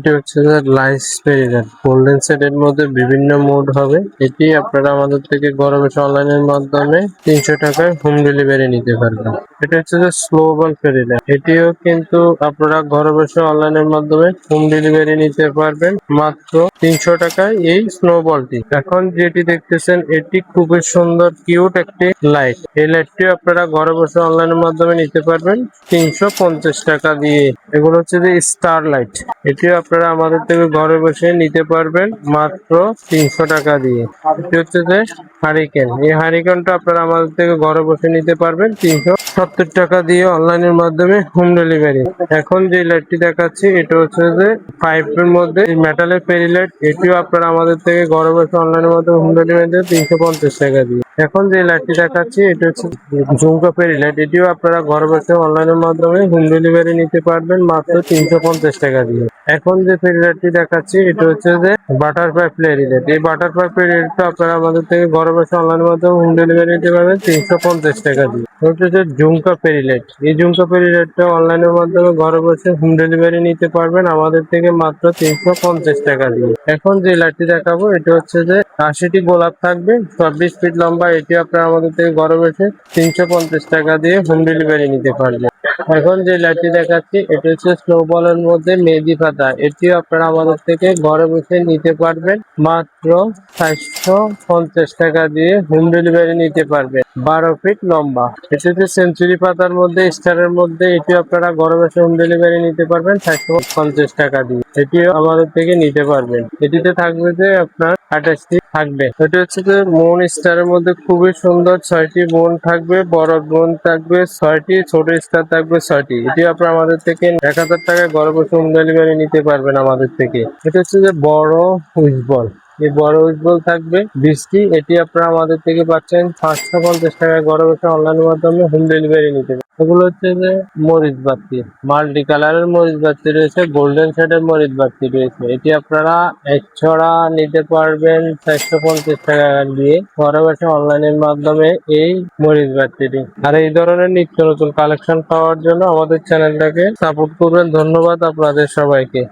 এটি হচ্ছে যে লাইস পেরিডার গোল্ডেন সেটের মধ্যে বিভিন্ন মোড হবে। এটি আপনারা আমাদের থেকে ঘরে বসে অনলাইনের মাধ্যমে 300 টাকায় হোম ডেলিভারি নিতে পারবেন। এটা হচ্ছে যে স্লো বল পেরিডার, এটিও কিন্তু আপনারা ঘরে বসে অনলাইনের মাধ্যমে হোম ডেলিভারি নিতে পারবেন মাত্র 300 টাকায়। এই স্নো বলটি এখন যেটি দেখতেছেন এটি খুবই সুন্দর কিউট একটি লাইট। এই লাইটটি আপনারা ঘরে বসে অনলাইনের মাধ্যমে নিতে পারবেন 350 টাকা দিয়ে। এগুলো হচ্ছে যে স্টার লাইট, এটিও আপনারা আমাদের থেকে ঘরে বসে নিতে পারবেন মাত্র 300 টাকা দিয়ে। এটি হচ্ছে যে হারিকেন, এই হারিকেনটা আপনারা আমাদের থেকে ঘরে বসে নিতে পারবেন 370 টাকা দিয়ে অনলাইনের মাধ্যমে হোম ডেলিভারি। এখন যে লাইটটি দেখাচ্ছি এটা হচ্ছে যে পাইপের মধ্যে মেটালের পেরি লাইট, এটিও আপনারা আমাদের থেকে ঘরে বসে অনলাইনের মাধ্যমে হোম ডেলিভারি দেবেন 350 টাকা দিয়ে। এখন যে লাইটটি দেখাচ্ছি এটা হচ্ছে ঝুমকা পেরি লাইট, এটিও আপনারা ঘরে বসে অনলাইনের মাধ্যমে হোম ডেলিভারি নিতে পারবেন মাত্র 350 টাকা দিয়ে। এখন যে পেরি লাইটটি দেখাচ্ছি এটা হচ্ছে যে বাটারফ্লাই পেরি লাইট, এই বাটারফ্লাই পেরি লাইটটা আপনারা আমাদের থেকে ঘরে বসে অনলাইনের মাধ্যমে হোম ডেলিভারি নিতে পারবেন 350 টাকা দিয়ে। হচ্ছে যে ঝুমকা পেরি লাইট, এই ঝুমকা পেরি লাইটটা অনলাইনের মাধ্যমে ঘরে বসে হোম ডেলিভারি নিতে পারবেন আমাদের থেকে মাত্র 350 টাকা দিয়ে। এখন যে লাইটটি দেখাবো এটা হচ্ছে যে 80টি গোলাপ থাকবে, 24 ফিট লম্বা, এটি আপনারা আমাদের থেকে ঘরে বসে 350 টাকা দিয়ে হোম ডেলিভারি নিতে পারবেন। এখন যে লাইটটি দেখাচ্ছি এটা হচ্ছে স্নোবলের মধ্যে মেহেদি পাতা, এটিও আপনারা আমাদের থেকে ঘরে বসে নিতে পারবেন মাত্র 450 টাকা দিয়ে হোম ডেলিভারি নিতে পারবেন। 12 ফিট লম্বা, এটি হচ্ছে সেঞ্চুরি পাতার মধ্যে স্টারের মধ্যে, এটিও আপনারা ঘরে বসে হোম ডেলিভারি নিতে পারবেন 450 টাকা দিয়ে। এটিও আমাদের থেকে নিতে পারবেন। এটিতে থাকবে যে আপনার 28টি থাকবে। এটি হচ্ছে যে মুন স্টারের মধ্যে খুবই সুন্দর 6টি মুন থাকবে, বড় মুন থাকবে 6টি, ছোট স্টার থাকবে 6টি। এটি আপনারা আমাদের থেকে 1000 টাকায় ঘরে বসে হোম ডেলিভারি নিতে পারবেন আমাদের থেকে। এটা হচ্ছে যে বড় হুইস বল, এই বড় হুইস বল থাকবে 20টি, এটি আপনারা আমাদের থেকে পাচ্ছেন 550 টাকায় ঘরে বসে অনলাইনের মাধ্যমে হোম ডেলিভারি নিতে পারবেন। এগুলো হচ্ছে যে মরিচ বাতি, মাল্টি কালারের মরিচ বাতি রয়েছে, গোল্ডেন শেডের মরিচ বাতি রয়েছে। এটি আপনারা এক ছড়া নিতে পারবেন 450 টাকা দিয়ে ঘরে বসে অনলাইনের মাধ্যমে এই মরিচ বাতিটি। আর এই ধরনের নিত্য নতুন কালেকশন পাওয়ার জন্য আমাদের চ্যানেলটাকে সাপোর্ট করবেন। ধন্যবাদ আপনাদের সবাইকে।